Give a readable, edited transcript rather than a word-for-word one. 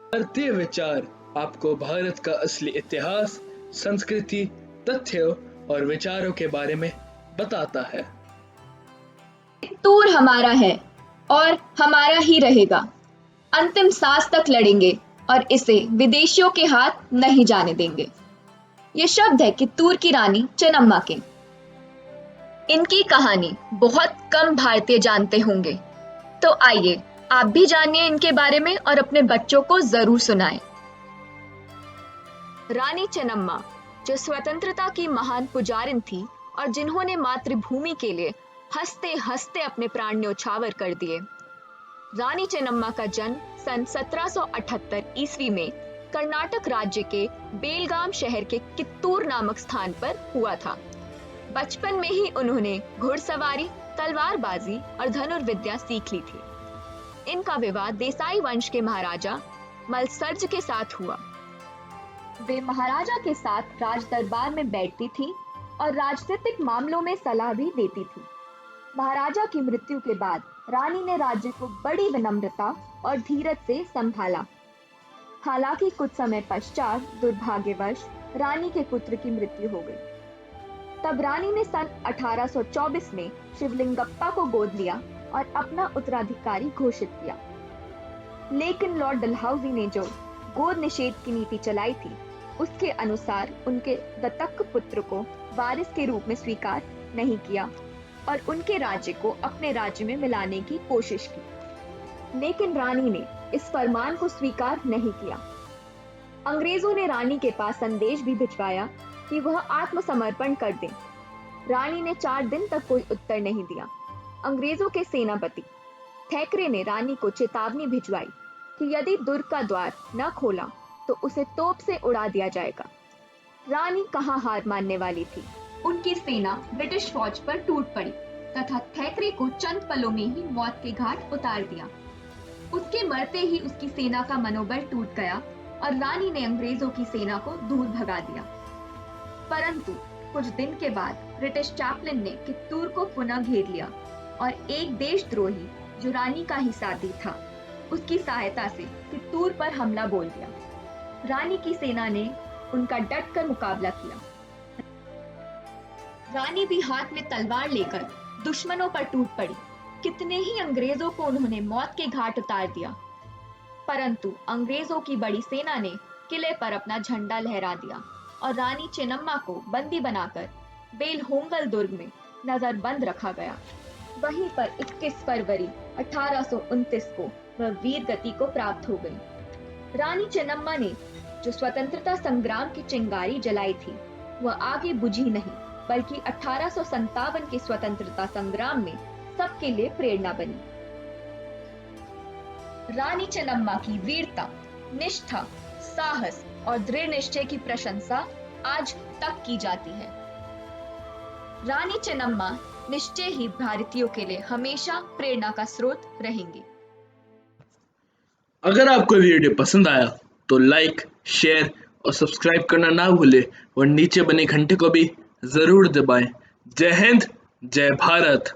भारतीय विचार आपको भारत का असली इतिहास, संस्कृति, तथ्यों और विचारों के बारे में बताता है। टूर हमारा है और हमारा ही रहेगा। अंतिम सांस तक लड़ेंगे और इसे विदेशियों के हाथ नहीं जाने देंगे। ये शब्द है कित्तूर की रानी चेन्नम्मा के। इनकी कहानी बहुत कम भारतीय जानते होंगे, तो आइए आप भी जानिए इनके बारे में और अपने बच्चों को जरूर सुनाएं। रानी चेन्नम्मा, जो स्वतंत्रता की महान पुजारिन थी और जिन्होंने मातृभूमि के लिए हंसते हंसते अपने प्राण न्यौछावर कर दिए। रानी चेन्नम्मा का जन्म सन 1778 ईस्वी में कर्नाटक राज्य के बेलगाम शहर के कित्तूर नामक स्थान पर हुआ था। बचपन में ही उन्होंने घुड़सवारी, तलवारबाजी और धनुर्विद्या सीख ली थी। इनका विवाह देसाई वंश के महाराजा मलसर्ज के साथ हुआ। वे महाराजा के साथ राज दरबार में बैठती थी और राजनीतिक मामलों में सलाह भी देती थी। महाराजा की मृत्यु के बाद रानी ने राज्य को बड़ी विनम्रता और धीरज से संभाला। हालांकि कुछ समय पश्चात दुर्भाग्यवश रानी के पुत्र की मृत्यु हो गई। तब रानी ने सन 1824 में शिवलिंगप्पा को गोद लिया और अपना उत्तराधिकारी घोषित किया। लेकिन लॉर्ड डलहौजी ने जो गोद निषेध की नीति चलाई थी, उसके अनुसार उनके दत्तक पुत्र को वारिस के रूप में स्वीकार नहीं किया और उनके राज्य को अपने राज्य में मिलाने की कोशिश की। लेकिन रानी ने इस फरमान को स्वीकार नहीं किया। अंग्रेजों ने रानी के पास संदेश भी भिजवाया कि वह आत्मसमर्पण कर दें। रानी ने 4 दिन तक कोई उत्तर नहीं दिया। अंग्रेजों के सेनापति थैकरे ने रानी को चेतावनी भिजवाई कि यदि दुर्ग का द्वार न खोला तो उसे तोप से उड़ा दिया जाएगा। रानी कहाँ हार मानने वाली थी। उनकी सेना ब्रिटिश फौज पर टूट पड़ी तथा थैकरे को चंद पलों में ही मौत के घाट उतार दिया। उसके मरते ही उसकी सेना का मनोबल टूट गया और रानी ने अंग्रेजों की सेना को दूर भगा दिया। परंतु कुछ दिन के बाद ब्रिटिश चैपलिन ने कित्तूर को पुनः घेर लिया और एक देशद्रोही जो रानी का ही साथी था, उसकी सहायता से कित्तूर पर हमला बोल दिया। रानी की सेना ने उनका डटकर मुकाबला किया। रानी भी हाथ में तलवार लेकर दुश्मनों पर टूट पड़ी। कितने ही अंग्रेजों को उन्होंने मौत के घाट उतार दिया, परंतु अंग्रेजों की बड़ी सेना ने किले पर अपना झंडा लहरा दिया और रानी चेन्नम्मा को बंदी बनाकर बेलहोंगल दुर्ग में नजरबंद रखा गया। वहीं पर 21 फरवरी 1829 को वह वीर गति को प्राप्त हो गई। रानी चेन्नम्मा ने जो स्वतंत्रता संग्राम की चिंगारी जलाई थी, वह आगे बुझी नहीं, बल्कि 1857 के स्वतंत्रता संग्राम में सबके लिए प्रेरणा बनी। रानी चेन्नम्मा की वीरता, निष्ठा, साहस और दृढ़ निश्चय की प्रशंसा आज तक की जाती है। रानी चेन्नम्मा निश्चय ही भारतीयों के लिए हमेशा प्रेरणा का स्रोत रहेंगी। अगर आपको वीडियो पसंद आया तो लाइक, शेयर और सब्सक्राइब करना ना भूलें और नीचे बने घंटे को भी जरूर दबाएं। जय हिंद, जय भारत।